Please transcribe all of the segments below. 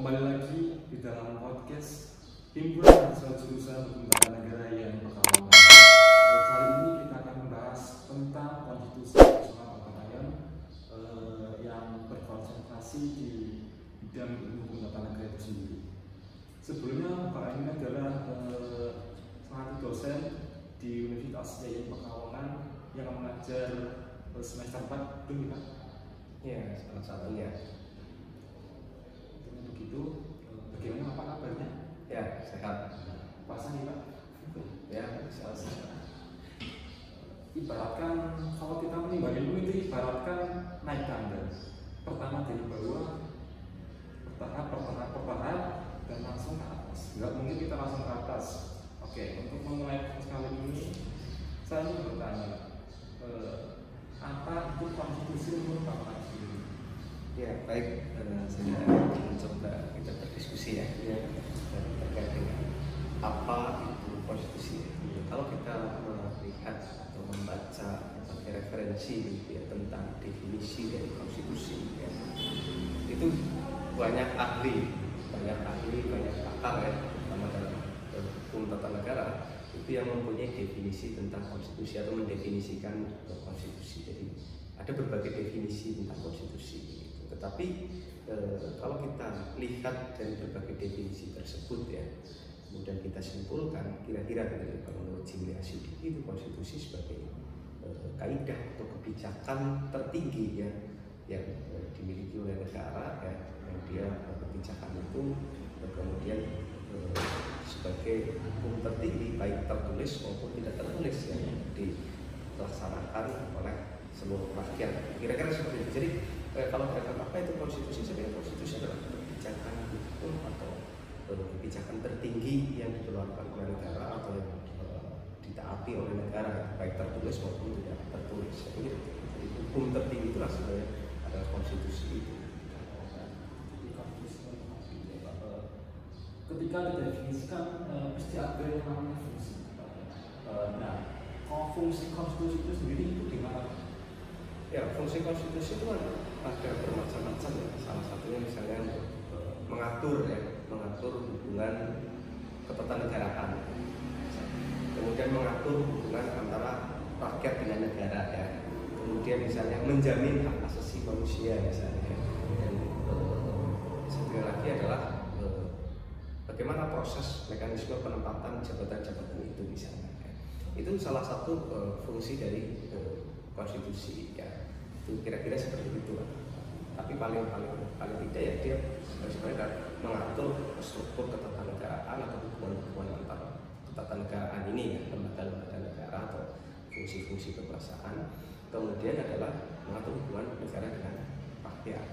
Kembali lagi di dalam podcast Himpunan Mahasiswa Jurusan Hukum Tata Negara yang Pekalongan. Kali ini kita akan membahas tentang konstitusi nasional Pekalongan yang berkonsentrasi di bidang ilmu hukum tata negara itu sendiri. Sebelumnya Pak ini adalah salah satu dosen di Universitas IAIN Pekalongan yang mengajar semester 4, betul Pak? Ya, salah satunya. Begitu, bagaimana Pak kabarnya? Ya, sehat. Puasa nih Pak? Ya, sehat. Ibaratkan kalau kita menimba ilmu itu ibaratkan naik tangga. Pertama dari bawah, bertahap, dan langsung ke atas. Nggak mungkin kita langsung ke atas. Oke, untuk memulai kali ini, saya ingin bertanya, apa itu konstitusi menurut Bapak sendiri? Ya, baik. Saya mencoba kita berdiskusi ya, terkait dengan apa itu konstitusi. Kalau kita melihat atau membaca berbagai referensi ya, tentang definisi dari konstitusi, ya, itu banyak ahli, banyak pakar ya, terutama dalam hukum tata negara itu yang mempunyai definisi tentang konstitusi atau mendefinisikan konstitusi. Jadi ada berbagai definisi tentang konstitusi. Tetapi kalau kita lihat dari berbagai definisi tersebut ya, kemudian kita simpulkan kira-kira kalau menurut Jimli Asyidiki itu konstitusi sebagai kaidah atau kebijakan tertinggi ya yang dimiliki oleh negara ya, yang dia kebijakan itu kemudian sebagai hukum tertinggi baik tertulis maupun tidak tertulis ya, dilaksanakan oleh seluruh rakyat. Kira-kira seperti itu. Jadi kalau katakan apa itu konstitusi, sebenarnya konstitusi adalah kebijakan hukum atau kebijakan tertinggi yang dikeluarkan oleh negara atau yang ditaati oleh negara baik tertulis maupun tidak tertulis. Jadi hukum tertinggi itulah sebenarnya adalah konstitusi itu. Ketika didefinisikan pasti ada yang namanya fungsi. Nah, kalau fungsi konstitusi itu sendiri itu gimana? Ya, fungsi konstitusi itu ada bermacam-macam ya. Salah satunya misalnya mengatur hubungan ketatanegaraan. Kemudian mengatur hubungan antara rakyat dengan negara ya. Kemudian misalnya menjamin hak asasi manusia misalnya. Dan satu lagi adalah bagaimana proses mekanisme penempatan jabatan-jabatan itu misalnya. Itu salah satu fungsi dari konstitusi ya. Itu kira-kira seperti itu. Tapi paling tidak ya dia sebenarnya mengatur struktur ketatanegaraan atau hubungan antara ketatanegaraan ini ya, lembaga-lembaga negara atau fungsi-fungsi kekuasaan. Kemudian adalah mengatur hubungan negara dengan rakyat.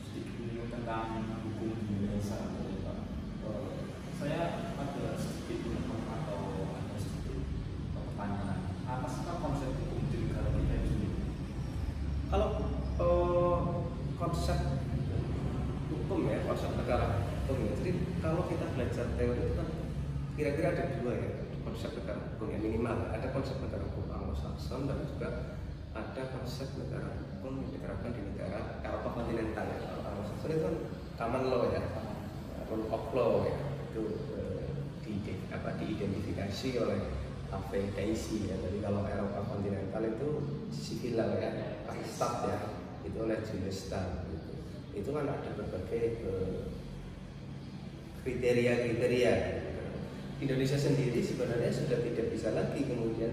Sedikit tentang hukum di Indonesia. Saya ada sedikit atau ada sedikit pertanyaan. Apa sih konsep hukum di negara kita ini? Kalau konsep hukum ya, konsep negara hukum ya. Jadi kalau kita belajar teori itu kan kira-kira ada dua ya konsep negara hukum yang minimal. Ada konsep negara hukum Anglo-Saxon dan juga ada konsep negara hukum yang diterapkan di negara Eropa kontinental ya. Anglo-Saxon itu kan common law ya, rule of law ya. Itu diidentifikasi oleh Ave Daisy ya. Jadi kalau Eropa kontinental itu civil ya, stat ya, itu oleh Julius Stahl gitu. Itu kan ada berbagai kriteria. Indonesia sendiri sebenarnya sudah tidak bisa lagi kemudian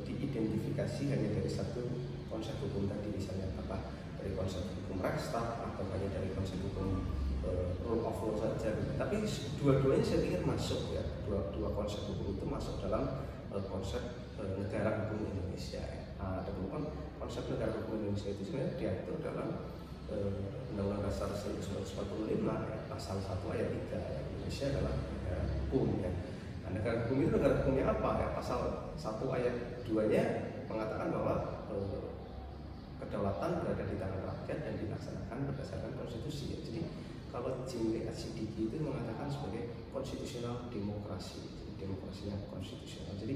diidentifikasi hanya dari satu konsep hukum tadi, misalnya apa dari konsep hukum Reichstag atau hanya dari konsep hukum rule of law saja. Tapi dua-duanya saya pikir masuk ya, dua konsep hukum itu masuk dalam konsep negara hukum Indonesia ya. Dan kemudian konsep negara hukum Indonesia itu sebenarnya diatur dalam Undang-Undang Dasar 1945 ya, pasal 1 ayat 3 ya. Indonesia adalah negara hukum ya. Nah, negara hukum itu negara hukumnya apa ya? Pasal 1 ayat 2-nya mengatakan bahwa kedaulatan berada di tangan rakyat dan dilaksanakan berdasarkan konstitusi ya. Jadi kalau Jimli Asyidiki itu mengatakan sebagai konstitusional demokrasi, demokrasinya konstitusional. Jadi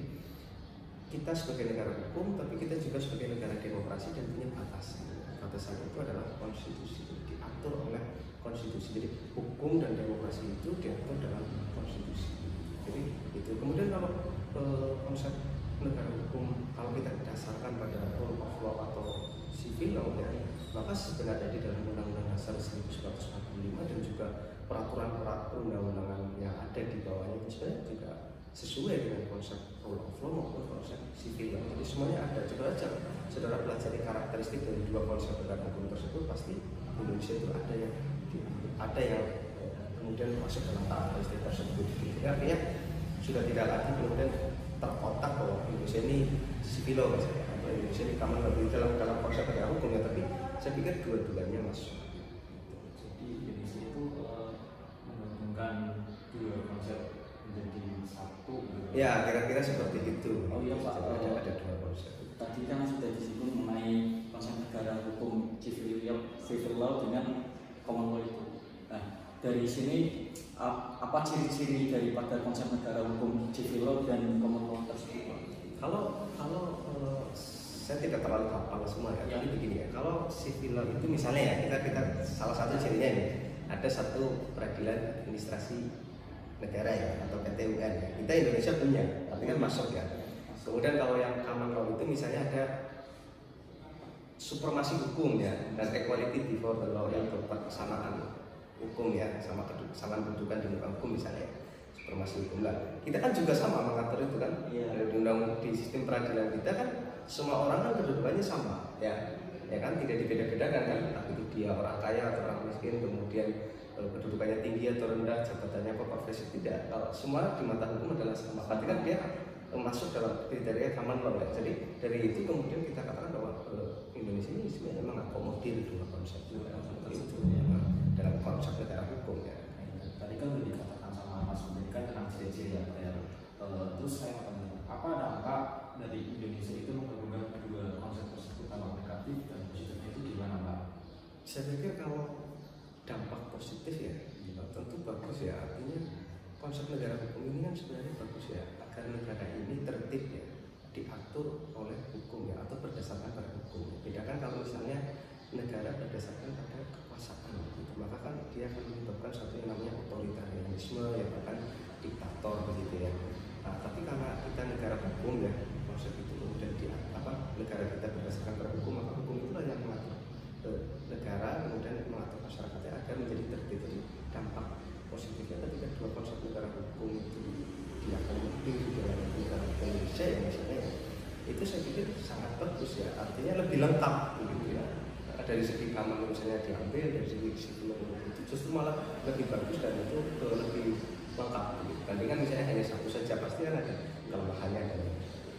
kita sebagai negara hukum, tapi kita juga sebagai negara demokrasi dan punya batasan. Batasan itu adalah konstitusi, diatur oleh konstitusi. Jadi hukum dan demokrasi itu diatur dalam konstitusi. Jadi itu. Kemudian kalau konsep negara hukum, kalau kita berdasarkan pada rule of law atau civil law ya, maka sebenarnya di dalam Undang-Undang Dasar 1945 dan juga peraturan-peraturan undang-undangan yang ada di bawahnya itu sebenarnya juga sesuai dengan konsep rule of law maupun konsep civil law. Jadi semuanya ada. Coba aja saudara pelajari karakteristik dari dua konsep negara hukum tersebut, pasti Indonesia itu ada yang kemudian masuk dalam karakteristik tersebut. Jadi artinya sudah tidak lagi kemudian terkotak bahwa Indonesia ini civil law misalnya, atau Indonesia ini common law dalam konsep negara hukum ya, tapi saya pikir dua-duanya masuk. Jadi Indonesia itu menggabungkan dua konsep menjadi satu gitu. Ya kira-kira seperti itu. Oh iya Pak, ada dua konsep. Tadi kan sudah disinggung mengenai konsep negara hukum civil law dengan common law itu. Nah, dari sini apa ciri-ciri daripada konsep negara hukum civil law dan common law tersebut? Kalau saya tidak terlalu hafal semua ya, tapi begini ya. Kalau civil law itu misalnya ya, kita salah satu cirinya ini ada satu peradilan administrasi negara ya, atau PT UN ya. Kita Indonesia punya, tapi kan masuk ya. Kemudian kalau yang common law itu misalnya ada supremasi hukum ya, dan equality before the law yang berkesamaan hukum ya, sama kesamaan kedudukan di muka hukum misalnya, supremasi hukum lah. Kita kan juga sama mengatur itu kan, di undang di sistem peradilan kita kan semua orang kan kedudukannya sama ya kan, tidak dibeda-bedakan kan, tapi itu dia orang kaya atau orang miskin, kemudian kedudukannya tinggi atau rendah, jabatannya apa, profesi, tidak. Kalau semua di mata hukum adalah sama, berarti kan dia masuk dalam kriteria common law ya. Jadi dari itu kemudian kita katakan bahwa Indonesia ini sebenarnya mengakomodir dua konsep itu dalam konsep negara hukum ya. Tadi kan sudah dikatakan sama Mas Budi kan tentang ciri-ciri yang terus saya tanya, apa dampak dari Indonesia itu menggabungkan kedua konsep tersebut, dampak negatif dan positifnya itu gimana Pak? Saya pikir kalau dampak positif ya, tentu bagus ya. Artinya konsep negara hukum ini kan sebenarnya bagus ya, agar negara ini tertib ya, diatur oleh hukum ya, atau berdasarkan pada hukum. Bedakan kalau misalnya negara berdasarkan pada kekuasaan gitu, maka kan dia akan menyebabkan satu yang namanya otoritarianisme ya, bahkan diktator begitu ya. Nah, tapi karena kita negara hukum ya, konsep itu kemudian negara kita berdasarkan pada hukum, maka hukum itulah yang mengatur negara, kemudian mengatur masyarakatnya agar menjadi tertib. Jadi dampak positifnya ketika dua konsep negara hukum itu diakomodir di dalam negara Indonesia ya misalnya, itu saya pikir sangat bagus ya, artinya lebih lengkap begitu ya. Dari segi keamanan misalnya diambil, dari segi sivil itu justru malah lebih bagus dan itu lebih lengkap gitu. Bandingkan misalnya hanya satu saja, pasti kan ada kelemahannya dan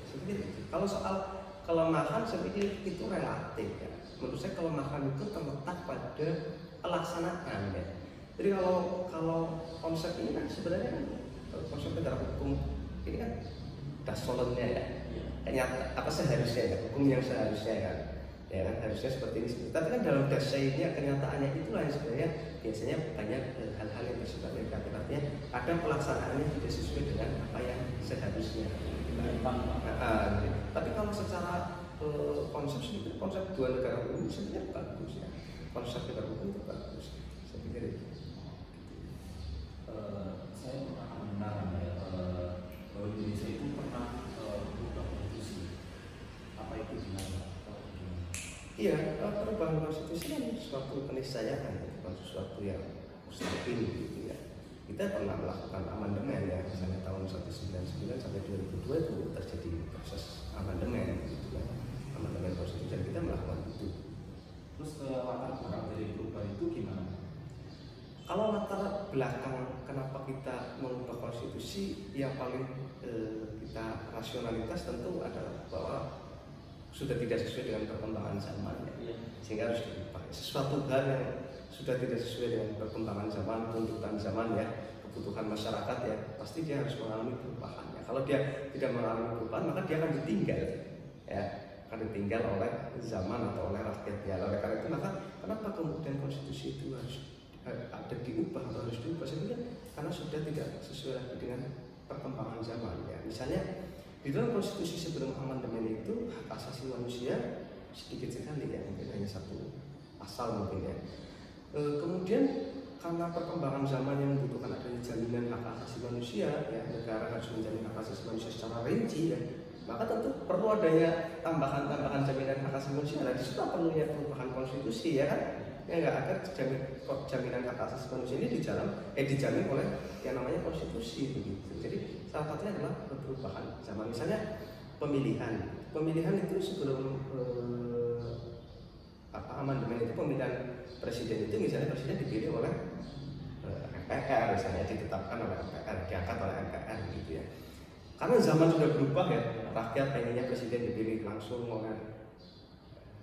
seperti itu. Kalau soal kelemahan saya pikir itu relatif ya. Menurut saya kelemahan itu terletak pada pelaksanaan ya. Jadi kalau konsep ini kan sebenarnya kan konsep negara hukum ini kan dasolennya ya, kayak apa seharusnya ya, hukum yang seharusnya ya kan harusnya seperti ini. Tapi kan dalam dasarnya kenyataannya itulah yang sebenarnya biasanya banyak hal-hal yang bersifat negatif. Artinya ada pelaksanaannya tidak sesuai dengan apa yang seharusnya. Tapi kalau secara konsep dua negara hukum sebenarnya bagus ya, konsep negara hukum itu bagus, saya pikir itu. Saya pernah mendengar ya, bahwa Indonesia itu pernah berubah konstitusi. Apa itu benar? Iya, perubahan konstitusi kan suatu keniscayaan, bukan sesuatu yang mustahil gitu ya. Kita pernah melakukan amandemen ya, misalnya tahun 1999 sampai 2002 itu terjadi proses amandemen gitu kan, amandemen konstitusi, dan kita melakukan itu. Terus latar belakang dari perubahan itu gimana? Kalau latar belakang kenapa kita mengubah konstitusi, yang paling kita rasionalitas tentu adalah bahwa sudah tidak sesuai dengan perkembangan zaman ya, sehingga harus diubah. Sesuatu hal yang sudah tidak sesuai dengan perkembangan zaman, tuntutan zaman ya, kebutuhan masyarakat ya, pasti dia harus mengalami perubahan ya. Kalau dia tidak mengalami perubahan, maka dia akan ditinggal ya, akan ditinggal oleh zaman atau oleh rakyat ya. Oleh karena itu maka kenapa kemudian konstitusi itu harus ada diubah atau harus diubah? Saya pikir karena sudah tidak sesuai lagi dengan perkembangan zaman ya. Misalnya di dalam konstitusi sebelum amandemen itu hak asasi manusia sedikit sekali ya, mungkin hanya satu pasal mungkin ya. Kemudian karena perkembangan zaman yang membutuhkan adanya jaminan hak asasi manusia, ya negara harus menjamin hak asasi manusia secara rinci, ya, maka tentu perlu adanya tambahan-tambahan jaminan hak asasi manusia. Nah, di situ perlunya perubahan konstitusi, ya kan? Ya nggak agar jaminan hak asasi manusia ini dijamin oleh yang namanya konstitusi begitu. Jadi salah satunya adalah perubahan zaman. Misalnya pemilihan itu sebelum amandemen itu, pemilihan presiden itu misalnya presiden dipilih oleh MPR, misalnya ditetapkan oleh MPR, diangkat oleh MPR gitu ya. Karena zaman sudah berubah ya, rakyat pengennya presiden dipilih langsung oleh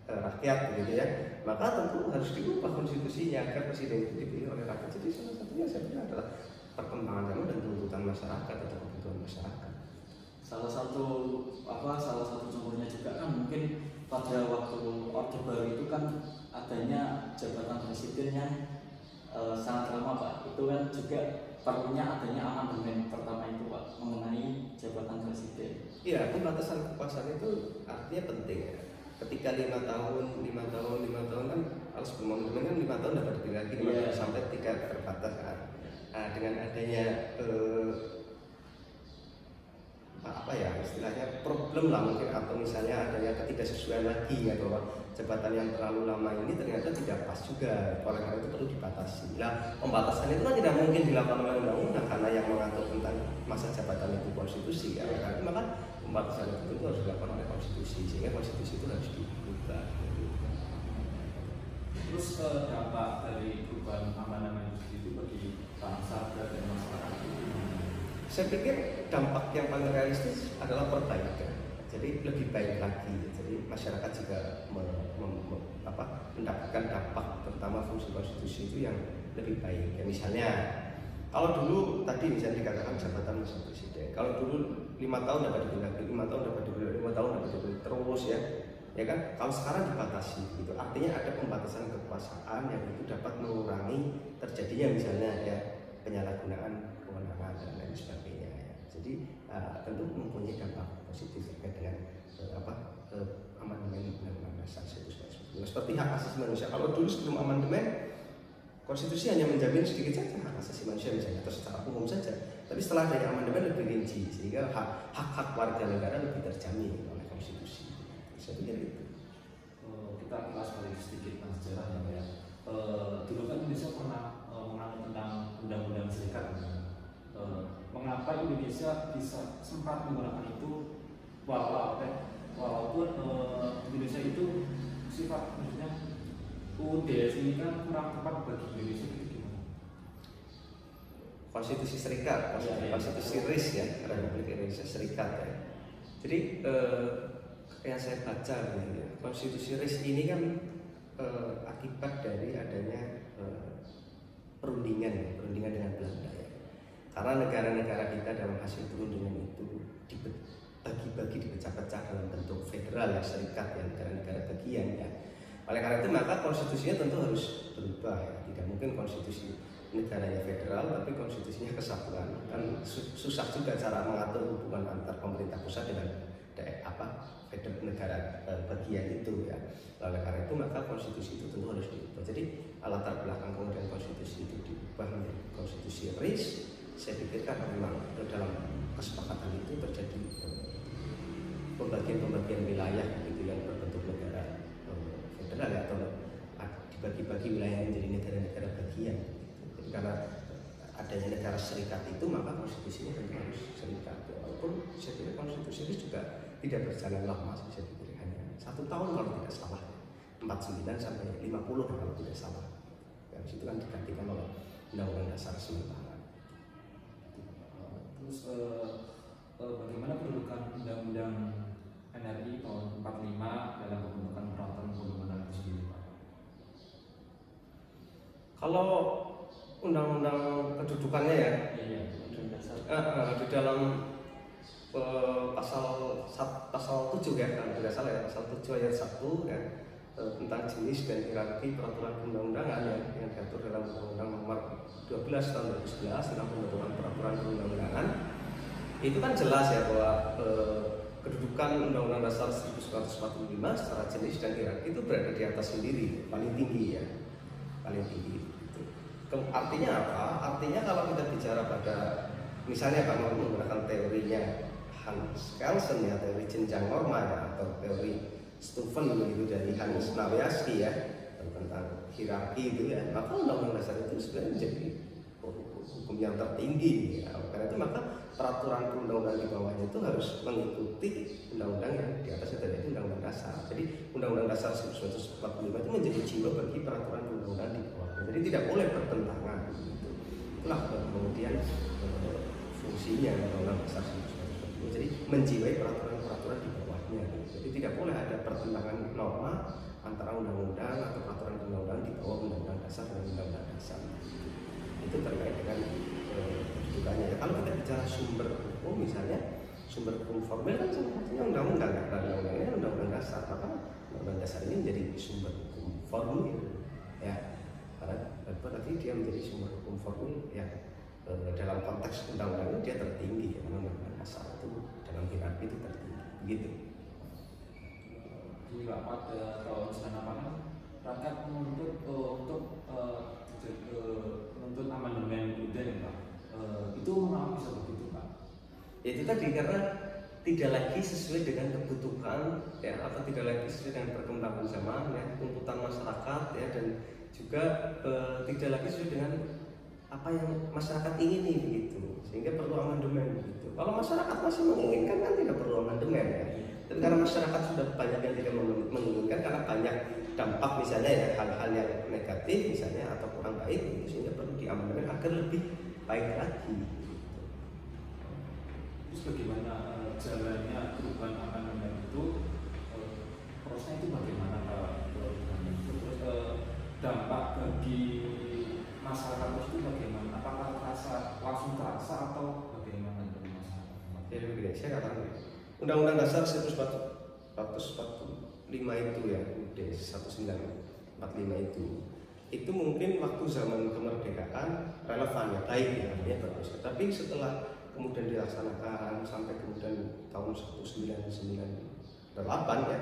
rakyat gitu ya, maka tentu harus diubah konstitusinya agar presiden itu dipilih oleh rakyat. Jadi salah satunya saya pikir adalah perkembangan zaman dan tuntutan masyarakat atau kebutuhan masyarakat. Salah satu contohnya juga kan mungkin pada waktu Orde Baru itu kan adanya jabatan presiden yang sangat lama Pak. Itu kan juga perlunya adanya amandemen pertama itu Pak mengenai jabatan presiden. Iya, pembatasan kekuasaan itu artinya penting ya. Ketika 5 tahun kan harus amandemen kan 5 tahun dapat dipilih lagi, sampai tidak terbatas kan. Nah, dengan adanya istilahnya problem lah mungkin, atau misalnya adanya ketidaksesuaian lagi ya, bahwa jabatan yang terlalu lama ini ternyata tidak pas juga, oleh karena itu perlu dibatasi. Nah, pembatasan itu kan tidak mungkin dilakukan oleh undang-undang karena yang mengatur tentang masa jabatan itu konstitusi ya. Maka pembatasan itu harus dilakukan oleh konstitusi, sehingga konstitusi itu harus diubah. Terus dampak dari perubahan amandemen itu bagi bangsa dan masyarakat itu? Saya pikir dampak yang paling realistis adalah perbaikan. Jadi lebih baik lagi. Jadi masyarakat juga mendapatkan dampak, terutama fungsi konstitusi itu yang lebih baik. Ya, misalnya kalau dulu tadi misalnya dikatakan jabatan masa presiden, kalau dulu 5 tahun dapat dipilih, 5 tahun dapat dipilih, 5 tahun dapat dipilih terus ya kan? Kalau sekarang dibatasi, gitu. Artinya ada pembatasan kekuasaan yang itu dapat mengurangi terjadinya misalnya ya penyalahgunaan kewenangan dan lain sebagainya. Ya. Jadi tentu mempunyai dampak positif terkait dengan amandemen Undang-Undang Dasar 1945. Seperti hak asasi manusia. Kalau dulu sebelum amandemen konstitusi hanya menjamin sedikit saja hak asasi manusia misalnya, atau secara umum saja. Tapi setelah adanya amandemen lebih rinci, sehingga hak-hak warga negara lebih terjamin oleh konstitusi. Saya pikir itu. Kita kelas balik sedikit sejarah ya. Dulu kan Indonesia pernah menganut tentang undang-undang serikat. Mengapa Indonesia bisa sempat menggunakan itu walaupun Indonesia itu sifat maksudnya UUD ini kan kurang tepat bagi Indonesia itu gimana? Konstitusi Serikat, konstitusi RIS ya, Republik Indonesia Serikat ya. Jadi yang saya baca ya, konstitusi RIS ini kan akibat dari adanya perundingan dengan Belanda ya. Karena negara-negara kita dalam hasil perundingan itu dipecah-pecah dalam bentuk federal ya, serikat ya, negara-negara bagian ya. Oleh karena itu maka konstitusinya tentu harus berubah ya. Tidak mungkin konstitusi negaranya federal tapi konstitusinya kesatuan. Kan susah juga cara mengatur hubungan antar pemerintah pusat dengan federal negara bagian itu ya. Oleh karena itu maka konstitusi itu tentu harus diubah. Jadi latar belakang kemudian konstitusi itu diubah menjadi konstitusi RIS. Saya pikir kan memang dalam kesepakatan itu terjadi pembagian wilayah gitu yang berbentuk negara federal atau dibagi-bagi wilayah menjadi negara-negara bagian. Jadi karena adanya negara serikat itu maka konstitusinya tentu harus serikat. Walaupun saya pikir konstitusi itu juga tidak berjalan lama, saya pikir hanya 1 tahun kalau tidak salah, 49 sampai 50 kalau tidak salah. Yang situ kan digantikan oleh Undang-Undang Dasar sementara. Terus bagaimana kedudukan Undang-Undang NRI tahun 45 dalam pembentukan peraturan perundang-undangan itu sendiri, Pak? Kalau undang-undang kedudukannya ya, di dalam pasal 7 ya, kalau tidak salah ya, pasal 7 ayat 1 ya, tentang jenis dan hierarki peraturan perundang-undangan yang diatur dalam Undang-Undang Nomor 12 Tahun 2011 tentang pembentukan peraturan perundang-undangan. Itu kan jelas ya bahwa kedudukan Undang-Undang Dasar 1945 secara jenis dan hierarki itu berada di atas sendiri, paling tinggi ya, paling tinggi. Gitu. Artinya apa? Artinya kalau kita bicara pada misalnya kalau menggunakan teorinya Hans Kelsen ya, teori jenjang norma ya, atau teori Stephen begitu dari Hans Nawiaski ya, tentang hierarki itu ya, maka undang-undang dasar itu sebenarnya menjadi hukum yang tertinggi ya. Karena itu maka peraturan perundang-undangan di bawahnya itu harus mengikuti undang-undang yang di atasnya tadi itu undang-undang dasar. Jadi undang-undang dasar 1945 itu menjadi jiwa bagi peraturan perundang-undangan di bawahnya. Jadi tidak boleh bertentangan gitu. Itulah kemudian fungsinya undang-undang dasar 1945. Jadi menjiwai peraturan-peraturan di bawahnya. Jadi tidak boleh ada pertentangan norma antara undang-undang atau peraturan perundang-undangan di bawah undang-undang dasar dan undang-undang dasar. Itu terkait dengan kedudukannya. Ya, kalau kita bicara sumber hukum misalnya, sumber hukum formil kan sebenarnya undang-undang ya, undang-undangnya undang-undang dasar, maka undang-undang dasar ini menjadi sumber hukum formil ya. Karena berarti dia menjadi sumber hukum formil yang dalam konteks undang-undang ini dia tertinggi ya, karena undang-undang dasar itu dalam hierarki itu tertinggi begitu. Di pada kalau misalnya apa kan rakyat menuntut untuk menuntut amandemen UUD Pak, itu mengapa bisa begitu Pak? Ya itu tadi karena tidak lagi sesuai dengan kebutuhan ya, atau tidak lagi sesuai dengan perkembangan zaman ya, tuntutan masyarakat ya, dan juga tidak lagi sesuai dengan apa yang masyarakat ingini begitu, sehingga perlu amandemen begitu. Kalau masyarakat masih menginginkan kan tidak perlu amandemen ya. Dan karena masyarakat sudah banyak yang tidak menginginkan karena banyak dampak misalnya ya, hal-hal yang negatif misalnya atau kurang baik gitu, sehingga perlu diamandemen agar lebih baik lagi. Terus bagaimana jalannya perubahan amandemen itu, prosesnya itu bagaimana Pak? Terus dampak bagi masyarakat itu bagaimana? Apakah langsung terasa atau bagaimana dari masyarakat? Ya begini, saya katakan Undang-Undang Dasar 1945 itu ya, UUD 1945 itu mungkin waktu zaman kemerdekaan relevan ya, baik ya, bagus. Tapi setelah kemudian dilaksanakan sampai kemudian tahun 1998 ya,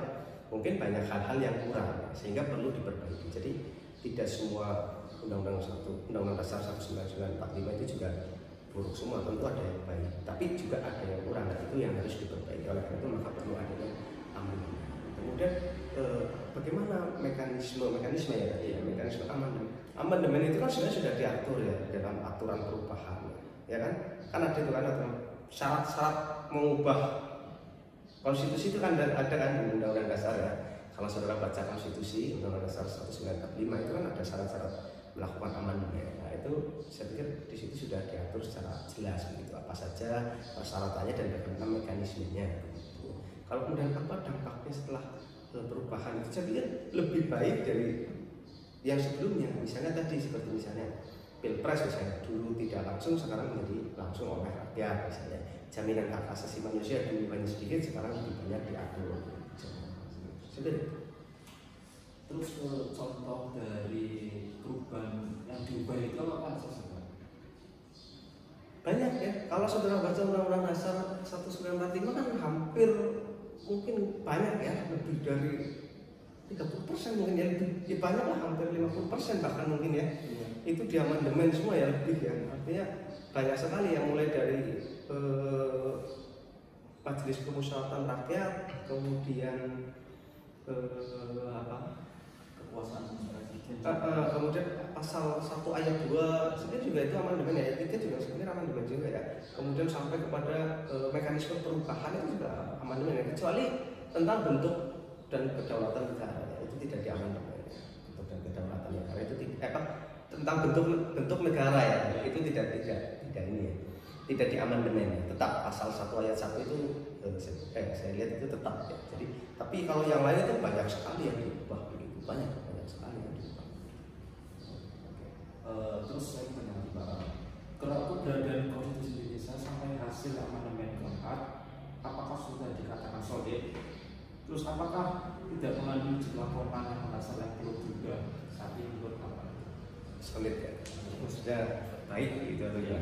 mungkin banyak hal-hal yang kurang sehingga perlu diperbaiki. Jadi tidak semua Undang-Undang Dasar 1945 itu juga buruk semua, tentu ada yang baik, tapi juga ada yang kurang, dan itu yang harus diperbaiki. Oleh karena itu maka perlu adanya amandemen. Kemudian bagaimana mekanisme ya tadi ya, mekanisme amandemen. Amandemen itu kan sebenarnya sudah diatur ya dalam aturan perubahan, ya kan? Kan ada itu kan syarat-syarat mengubah konstitusi itu kan ada kan di Undang-Undang Dasar ya. Kalau saudara baca konstitusi Undang-Undang Dasar 1945 itu kan ada syarat-syarat melakukan amandemen. Nah itu saya pikir di situ sudah diatur secara jelas begitu, apa saja persyaratannya dan bagaimana mekanismenya begitu. Kalau kemudian apa dampaknya setelah perubahan itu, saya pikir lebih baik dari yang sebelumnya. Misalnya tadi seperti misalnya pilpres misalnya, dulu tidak langsung, sekarang menjadi langsung oleh rakyat misalnya. Jaminan hak asasi manusia dulu banyak sedikit, sekarang lebih banyak diatur. Seperti Terus contoh dari perubahan yang diubah itu apa saja? Banyak ya. Kalau saudara baca Undang-Undang Dasar 1945 kan hampir mungkin banyak ya, lebih dari 30% mungkin ya, lebih banyak lah, hampir 50% bahkan mungkin ya. Itu diamandemen semua ya, lebih ya. Artinya banyak sekali yang mulai dari Majelis Pemusyawaratan Rakyat, kemudian kemudian pasal 1 ayat 2 sebenarnya juga itu amandemen ya, ayat 3 juga sebenarnya amandemen juga ya. Kemudian sampai kepada mekanisme perubahan itu juga amandemen ya, kecuali tentang bentuk dan kedaulatan negara ya, itu tidak diamandemen ya. Bentuk dan kedaulatan negara itu tentang bentuk negara ya, itu tidak ini ya, tidak diamandemen ya. Tetap pasal 1 ayat 1 itu saya lihat itu tetap ya. Jadi tapi kalau yang lain itu banyak sekali yang diubah begitu, banyak sekali yang diubah. Terus saya bertanya Pak, kalau keberadaan konstitusi Indonesia sampai hasil amandemen keempat, apakah sudah dikatakan solid? Terus apakah tidak mengandung jumlah kelemahan yang merasa yang perlu juga saat ini menurut apa? Solid ya, sudah baik gitu atau ya.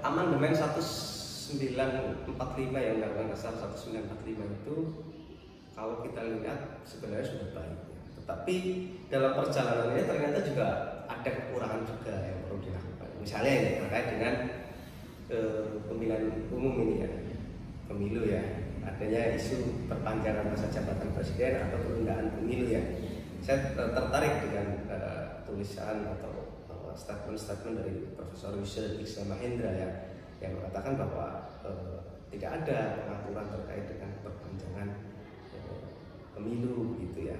Amandemen 1945 ya, Undang-Undang Dasar 1945 itu kalau kita lihat sebenarnya sudah baik ya. Tapi dalam perjalanannya ternyata juga ada kekurangan juga yang perlu dilakukan. Misalnya ini terkait dengan pemilihan umum ini ya, pemilu ya, adanya isu perpanjangan masa jabatan presiden atau penundaan pemilu ya. Saya tertarik dengan tulisan atau statement-statement dari Profesor Yusril Iza Mahendra ya, yang mengatakan bahwa tidak ada pengaturan terkait dengan perpanjangan pemilu gitu ya,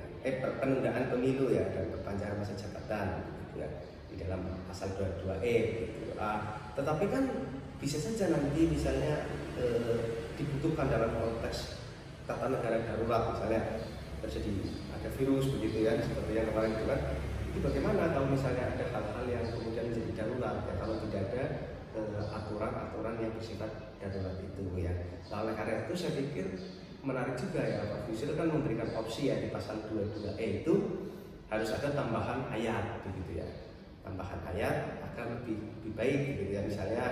penundaan pemilu ya dan perpanjangan masa jabatan gitu ya di dalam pasal 22E gitu. Tetapi kan bisa saja nanti misalnya dibutuhkan dalam konteks tata negara darurat, misalnya terjadi ada virus begitu ya, seperti yang kemarin itu kan, itu bagaimana kalau misalnya ada hal-hal yang kemudian menjadi darurat ya, kalau tidak ada aturan-aturan yang bersifat darurat itu ya. Nah, oleh karena itu saya pikir menarik juga ya, Pak Yusril kan memberikan opsi ya di pasal 22E itu harus ada tambahan ayat begitu ya, tambahan ayat akan lebih baik gitu ya. Misalnya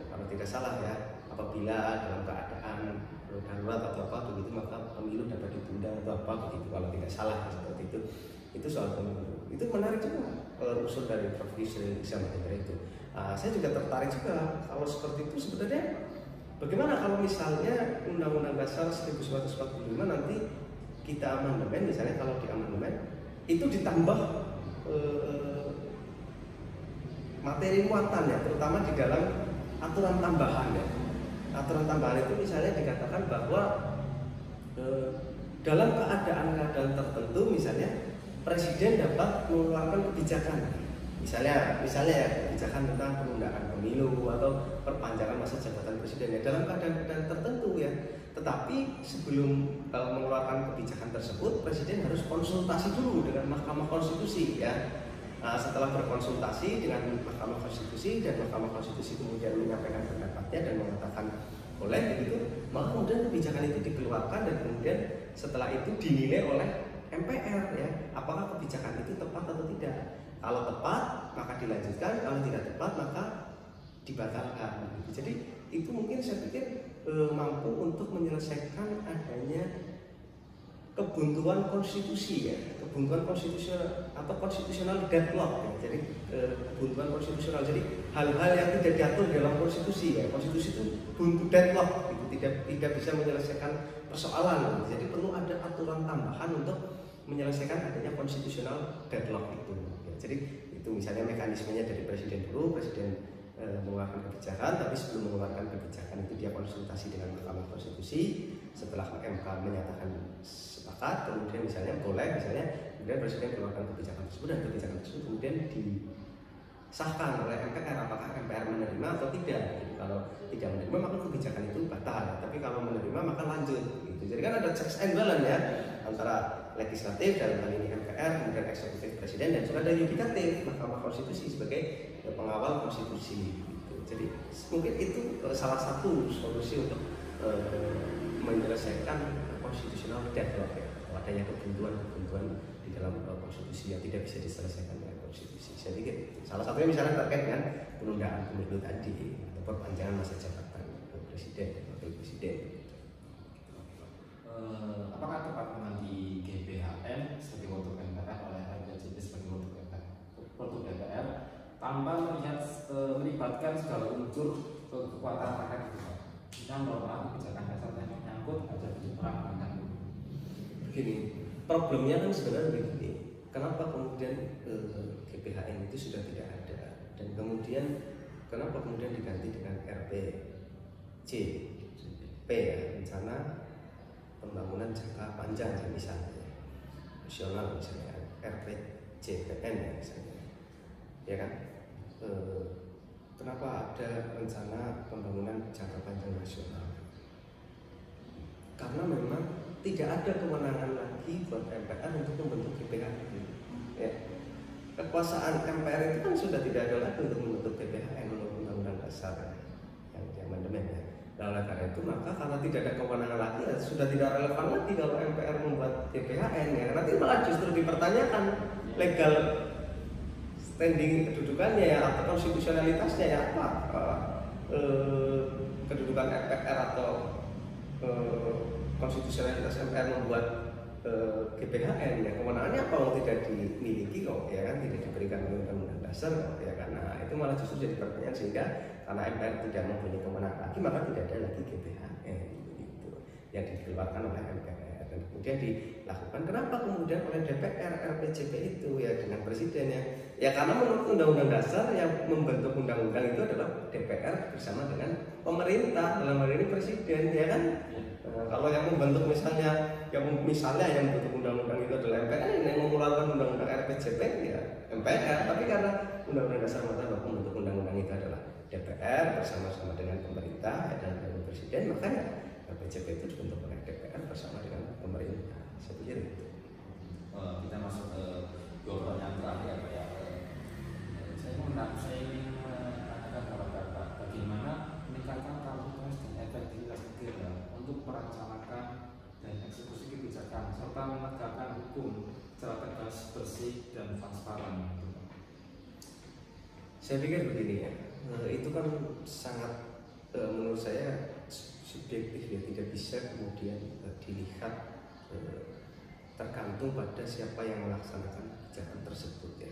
kalau tidak salah ya, apabila dalam keadaan darurat atau apa begitu maka pemilu dapat ditunda atau apa begitu, kalau tidak salah seperti itu soal pemilu. Itu menarik juga usul dari Prof. Yusril Iza Mahendra itu. Saya juga tertarik juga kalau seperti itu. Sebenarnya bagaimana kalau misalnya Undang-Undang Dasar 1945 nanti kita amandemen, misalnya kalau di amandemen itu ditambah materi muatan ya, terutama di dalam aturan tambahan ya. Aturan tambahan itu misalnya dikatakan bahwa dalam keadaan tertentu misalnya presiden dapat mengeluarkan kebijakan, misalnya ya kebijakan tentang penundaan pemilu atau perpanjangan masa jabatan presiden ya dalam keadaan tertentu ya. Tetapi sebelum mengeluarkan kebijakan tersebut presiden harus konsultasi dulu dengan Mahkamah Konstitusi ya. Setelah berkonsultasi dengan Mahkamah Konstitusi dan Mahkamah Konstitusi kemudian menyampaikan pendapatnya dan mengatakan boleh begitu, maka kemudian kebijakan itu dikeluarkan dan kemudian setelah itu dinilai oleh MPR ya, apakah kebijakan itu tepat atau tidak. Kalau tepat maka dilanjutkan, kalau tidak tepat maka dibatalkan. Jadi itu mungkin saya pikir mampu untuk menyelesaikan adanya kebuntuan konstitusi ya, kebuntuan konstitusional atau konstitusional deadlock ya. Jadi kebuntuan konstitusional, jadi hal-hal yang tidak diatur dalam konstitusi ya, konstitusi itu buntu deadlock gitu, tidak bisa menyelesaikan persoalan. Jadi perlu ada aturan tambahan untuk menyelesaikan adanya konstitusional deadlock itu ya. Jadi itu misalnya mekanismenya dari presiden dulu, presiden mengeluarkan kebijakan, tapi sebelum mengeluarkan kebijakan itu dia konsultasi dengan Mahkamah Konstitusi. Setelah MK menyatakan sepakat, kemudian misalnya boleh, misalnya kemudian presiden keluarkan kebijakan tersebut dan kebijakan tersebut kemudian disahkan oleh MPR, apakah MPR menerima atau tidak. Jadi kalau tidak menerima maka kebijakan itu batal, tapi kalau menerima maka lanjut gitu. Jadi kan ada checks and balance ya antara legislatif dalam hal ini MPR, kemudian eksekutif presiden, dan juga ada yudikatif Mahkamah Konstitusi sebagai pengawal konstitusi gitu. Jadi mungkin itu salah satu solusi untuk menyelesaikan konstitusional deadlock ya, adanya kebuntuan di dalam konstitusi yang tidak bisa diselesaikan dengan konstitusi. Saya pikir salah satunya misalnya terkait dengan penundaan pemilu tadi atau perpanjangan masa jabatan presiden dan wakil presiden. Apakah tepat menanti GBHN sebagai bentuk MPR oleh RPJP sebagai bentuk DPR tanpa melibatkan segala unsur kekuatan rakyat itu? Kita merupakan kebijakan dasar yang menyangkut hajat hidup orang. Begini, problemnya kan sebenarnya begini. Kenapa kemudian GBHN itu sudah tidak ada, dan kemudian kenapa kemudian diganti dengan RPJP ya, rencana pembangunan jangka panjang ya, misalnya nasional, misalnya RPJPN ya misalnya, ya kan? Kenapa ada rencana pembangunan jangka panjang nasional? Karena memang tidak ada kewenangan lagi buat MPR untuk membentuk GBHN. Ya. Kekuasaan MPR itu kan sudah tidak ada lagi untuk membentuk GBHN menurut Undang-Undang Dasar yang amandemen ya. Nah, oleh karena itu maka karena tidak ada kewenangan lagi ya, sudah tidak relevan lagi kalau MPR membuat GBHN ya. Nanti malah justru dipertanyakan legal standing kedudukannya ya, atau konstitusionalitasnya ya, apa kedudukan MPR atau konstitusionalitas MPR membuat GBHN ya, kewenangannya apa kalau tidak dimiliki kok ya kan, tidak diberikan oleh Undang-Undang Dasar kok ya, karena itu malah justru jadi pertanyaan, sehingga karena MPR tidak mempunyai kewenangan lagi maka tidak ada lagi GBHN gitu yang dikeluarkan oleh MPR, dan kemudian dilakukan kenapa kemudian oleh DPR RPJP itu ya dengan presidennya ya, karena menurut Undang-Undang Dasar yang membentuk undang-undang itu adalah DPR bersama dengan pemerintah, dalam hal ini presiden ya kan. Kalau yang membentuk misalnya yang membentuk undang-undang itu adalah MPR, yang mengeluarkan undang-undang RPJP ya MPR, tapi karena Undang-Undang Dasar mengatakan bahwa pembentuk undang-undang itu adalah DPR bersama-sama dengan pemerintah dan dengan presiden, makanya RPJP itu dibentuk oleh DPR bersama dengan pemerintah. Saya pikir itu. Kita masuk ke dua pertanyaan terakhir Pak ya. Saya ingin mengatakan kepada Bapak bagaimana meningkatkan kapasitas dan efektivitas negara untuk melaksanakan dan eksekusi kebijakan serta menegakkan hukum secara tegas, bersih dan transparan. Saya pikir begini ya, itu kan sangat menurut saya subjektif ya, tidak bisa kemudian dilihat tergantung pada siapa yang melaksanakan kebijakan tersebut ya.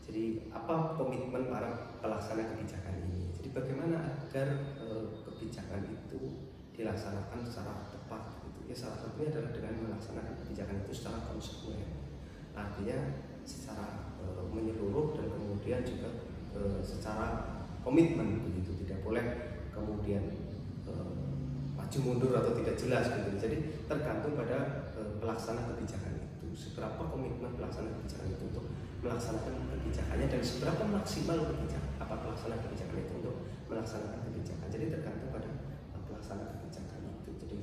Jadi apa komitmen para pelaksana kebijakan ini? Jadi bagaimana agar kebijakan itu dilaksanakan secara tepat gitu. Ya salah satunya adalah dengan melaksanakan kebijakan itu secara konsekuen. Artinya secara menyeluruh dan kemudian juga secara komitmen begitu, tidak boleh kemudian maju mundur atau tidak jelas gitu. Jadi tergantung pada pelaksana kebijakan itu, seberapa komitmen pelaksana kebijakan itu untuk melaksanakan kebijakannya dan seberapa maksimal kebijakan pelaksana kebijakan itu untuk melaksanakan kebijakan. Jadi tergantung pada pelaksana kebijakan itu. Jadi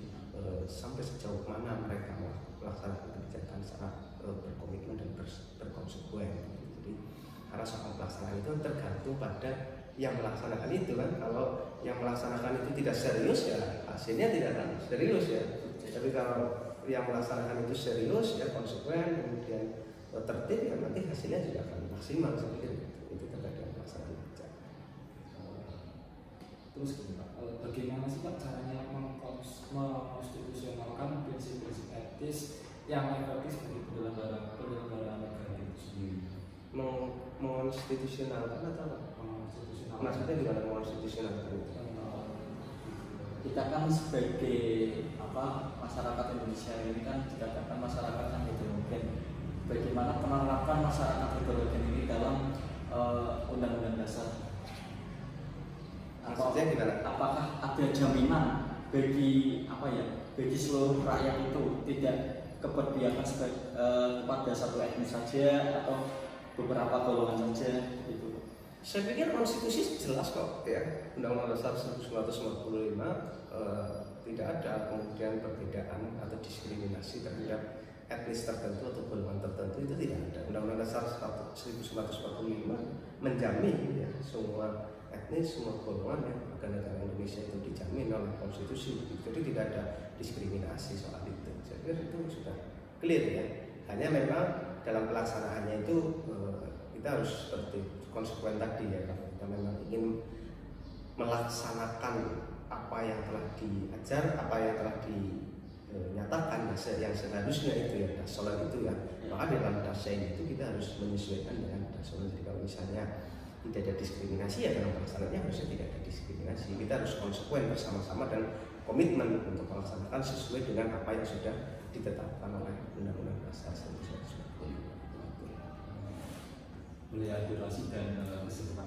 sampai sejauh mana mereka melaksanakan kebijakan secara berkomitmen dan berkonsekuen. Jadi karena soal pelaksanaan itu tergantung pada yang melaksanakan itu kan. Kalau yang melaksanakan itu tidak serius ya hasilnya tidak akan serius ya. Tapi kalau yang melaksanakan itu serius ya, konsekuen, kemudian tertib ya, nanti hasilnya juga akan maksimal. Saya pikir itu terkait dengan pelaksanaan kebijakan. Terus Pak, bagaimana sih Pak caranya mengonstitusionalkan prinsip-prinsip etis yang efektif bagi penyelenggaraan negara itu sendiri? Mengonstitusionalkan atau apa? Maksudnya gimana mengonstitusionalkan itu? Kita kan sebagai masyarakat Indonesia ini kan dikatakan masyarakat yang heterogen. Bagaimana penerapan masyarakat heterogen ini dalam Undang-Undang Dasar? Maksudnya gimana? Apakah ada jaminan bagi bagi seluruh rakyat itu tidak keberpihakan kepada satu etnis saja atau beberapa golongan saja gitu? Saya pikir konstitusi jelas kok ya, Undang-Undang Dasar 1945 tidak ada kemudian perbedaan atau diskriminasi terhadap etnis tertentu atau golongan tertentu, itu tidak ada. Undang-Undang Dasar 1945 menjamin ya semua etnis, semua golongan yang warga negara Indonesia itu dijamin oleh konstitusi. Jadi tidak ada diskriminasi soal itu. Saya pikir itu sudah clear ya. Hanya memang dalam pelaksanaannya itu kita harus seperti konsekuen tadi ya, kalau kita memang ingin melaksanakan apa yang telah diajar, apa yang telah dinyatakan yang seharusnya itu ya, dasolan itu ya, maka dalam dasain itu kita harus menyesuaikan dengan dasolan. Jadi kalau misalnya tidak ada diskriminasi ya dalam pelaksanaannya harusnya tidak ada diskriminasi. Kita harus konsekuen bersama-sama dan komitmen untuk melaksanakan sesuai dengan apa yang sudah ditetapkan oleh Undang-Undang Dasar 1945. Melihat durasi dan kesempatan